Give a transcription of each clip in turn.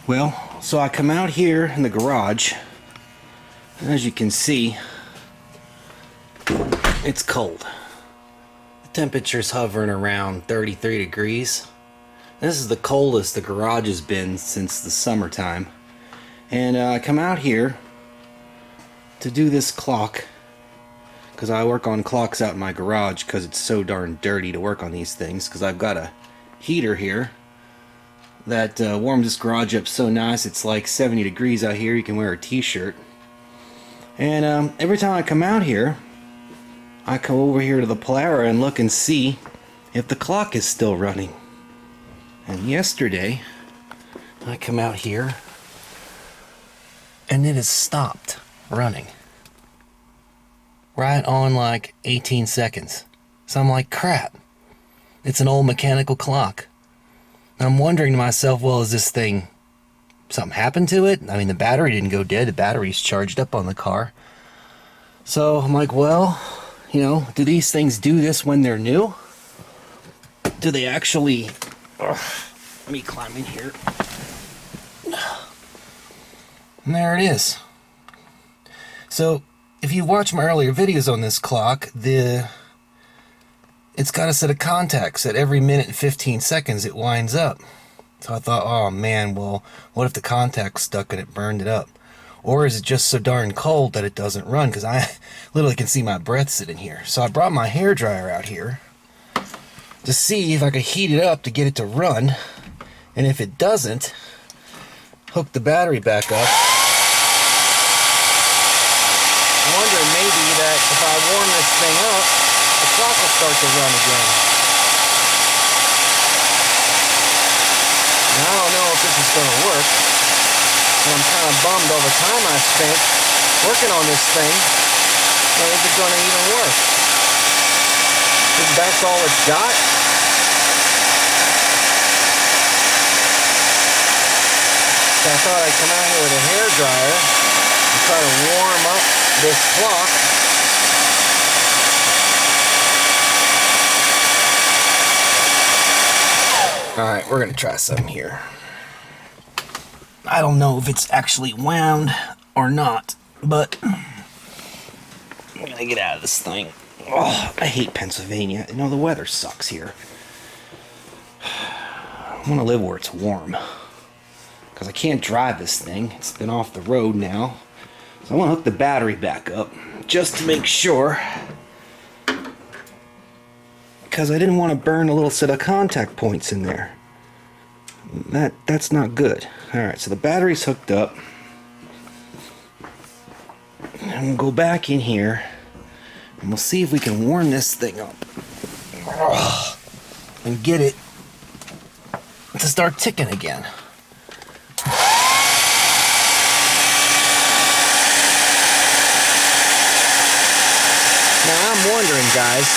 Well, so I come out here in the garage, and as you can see, it's cold. The temperature's hovering around 33 degrees. This is the coldest the garage has been since the summertime. And I come out here to do this clock, because I work on clocks out in my garage because it's so darn dirty to work on these things, because I've got a heater here that warms this garage up so nice. It's like 70 degrees out here. You can wear a t-shirt. And every time I come out here, I come over here to the Polara and look and see if the clock is still running. And yesterday I come out here and it has stopped running right on like 18 seconds. So I'm like, crap, it's an old mechanical clock. I'm wondering to myself, well, is this thing, something happened to it? I mean, the battery didn't go dead. The battery's charged up on the car. So I'm like, well, you know, do these things do this when they're new? Do they actually... Let me climb in here. And there it is. So, if you watch my earlier videos on this clock, it's got a set of contacts at every minute and 15 seconds it winds up. So I thought, oh man, well, what if the contact's stuck and it burned it up? Or is it just so darn cold that it doesn't run? Because I literally can see my breath sitting here. So I brought my hairdryer out here to see if I could heat it up to get it to run. And if it doesn't, hook the battery back up. I'm wondering maybe that if I warm this thing up, the clock will start to run again. Now, I don't know if this is going to work, and I'm kind of bummed all the time I spent working on this thing. Well, is it going to even work? If that's all it's got? So I thought I'd come out here with a hairdryer and try to warm up this clock. Alright, we're going to try something here. I don't know if it's actually wound or not, but I'm going to get out of this thing. Oh, I hate Pennsylvania. You know, the weather sucks here. I want to live where it's warm, because I can't drive this thing. It's been off the road now. So I want to hook the battery back up just to make sure, because I didn't want to burn a little set of contact points in there. That's not good. Alright, so the battery's hooked up. And we'll go back in here and we'll see if we can warm this thing up and get it to start ticking again. Now I'm wondering, guys,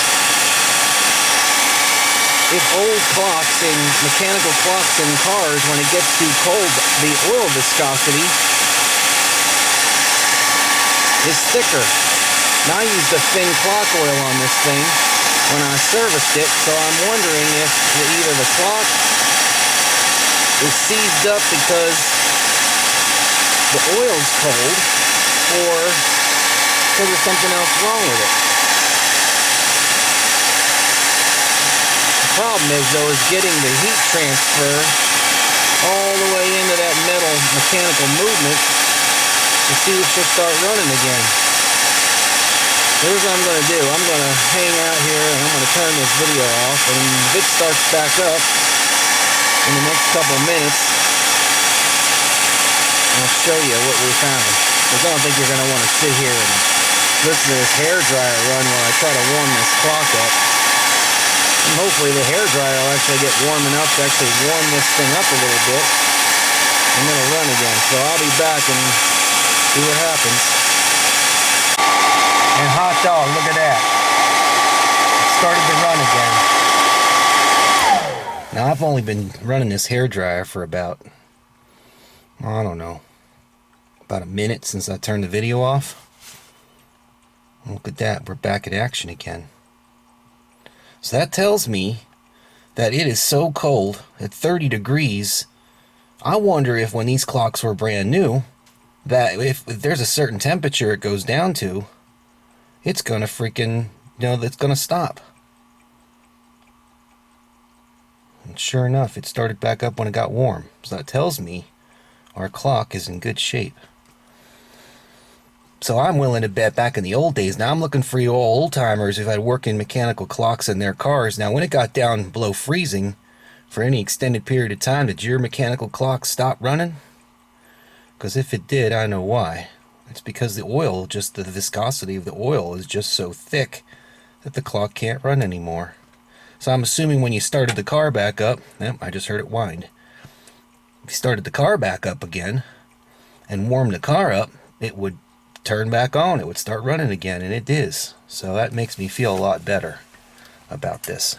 if old clocks and mechanical clocks in cars, when it gets too cold, the oil viscosity is thicker. Now I used a thin clock oil on this thing when I serviced it, so I'm wondering if either the clock is seized up because the oil's cold, or because there's something else wrong with it. The problem is, though, is getting the heat transfer all the way into that metal mechanical movement to see if she'll start running again. Here's what I'm going to do. I'm going to hang out here and I'm going to turn this video off, and if it starts back up in the next couple of minutes, I'll show you what we found. Because I don't think you're going to want to sit here and listen to this hairdryer run while I try to warm this clock up. And hopefully the hairdryer will actually get warm enough to actually warm this thing up a little bit, and then it'll run again. So I'll be back and see what happens. And hot dog, look at that. It started to run again. Now I've only been running this hairdryer for about, I don't know, about a minute since I turned the video off. Look at that, we're back in action again. So that tells me that it is so cold at 30 degrees I wonder if when these clocks were brand new, that if there's a certain temperature it goes down to, it's gonna freaking, it's gonna stop. And sure enough, it started back up when it got warm. So that tells me our clock is in good shape. So I'm willing to bet back in the old days. Now I'm looking for you old timers who've had working mechanical clocks in their cars. Now when it got down below freezing for any extended period of time, did your mechanical clock stop running? Because if it did, I know why. It's because the oil, just the viscosity of the oil is just so thick that the clock can't run anymore. So I'm assuming when you started the car back up, I just heard it wind. If you started the car back up again and warmed the car up, it would turn back on. It would start running again, and it is. So that makes me feel a lot better about this.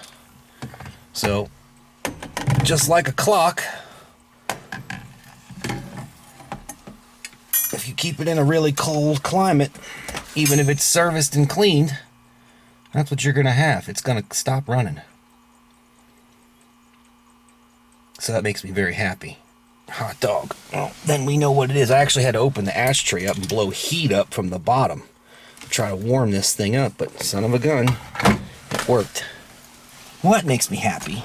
So, just like a clock, if you keep it in a really cold climate, even if it's serviced and cleaned, that's what you're going to have. It's going to stop running. So that makes me very happy. Hot dog. Well, then we know what it is. I actually had to open the ashtray up and blow heat up from the bottom to try to warm this thing up, but son of a gun, it worked. Well, that makes me happy.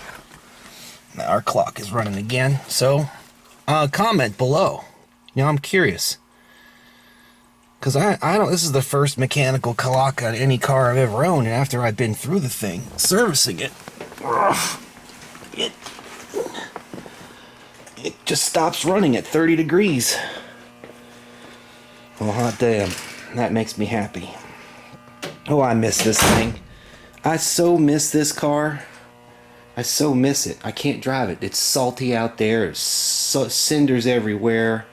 Now our clock is running again. So, comment below. I'm curious. Because I don't, this is the first mechanical clock on any car I've ever owned, and after I've been through the thing, servicing it, it just stops running at 30 degrees. Well, hot damn, that makes me happy. Oh, I miss this thing. I so miss this car. I so miss it. I can't drive it. It's salty out there. There's cinders everywhere.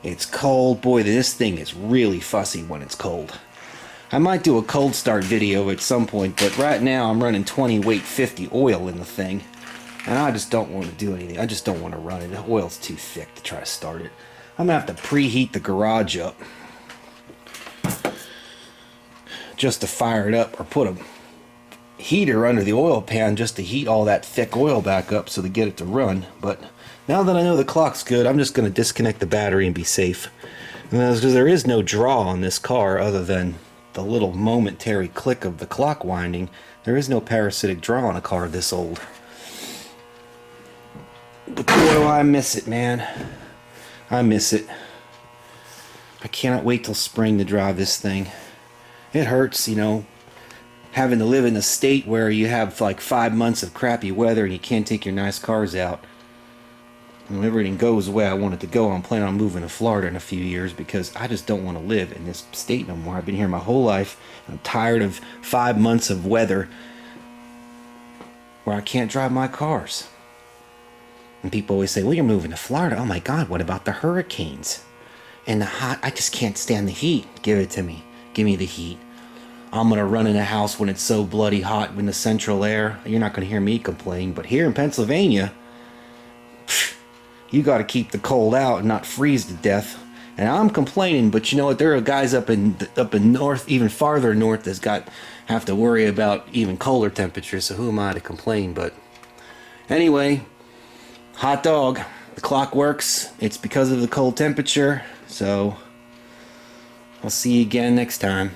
It's cold. Boy, this thing is really fussy when it's cold. I might do a cold start video at some point, but right now I'm running 20 weight 50 oil in the thing. And I just don't want to do anything. I just don't want to run it. The oil's too thick to try to start it. I'm going to have to preheat the garage up just to fire it up, or put a heater under the oil pan just to heat all that thick oil back up so to get it to run. But now that I know the clock's good, I'm just going to disconnect the battery and be safe. Because there is no draw on this car other than the little momentary click of the clock winding. There is no parasitic draw on a car this old. But boy, do I miss it, man. I miss it. I cannot wait till spring to drive this thing. It hurts, having to live in a state where you have like 5 months of crappy weather and you can't take your nice cars out. When everything goes the way I want it to go, I'm planning on moving to Florida in a few years because I just don't want to live in this state no more. I've been here my whole life. I'm tired of 5 months of weather where I can't drive my cars. And people always say, well, you're moving to Florida. Oh my God, what about the hurricanes? And the hot, I just can't stand the heat. Give it to me. Give me the heat. I'm going to run in a house when it's so bloody hot in the central air. You're not going to hear me complain. But here in Pennsylvania, you got to keep the cold out and not freeze to death. And I'm complaining, but you know what? There are guys up in north, even farther north, have to worry about even colder temperatures. So who am I to complain? But anyway, hot dog. The clock works. It's because of the cold temperature. So I'll see you again next time.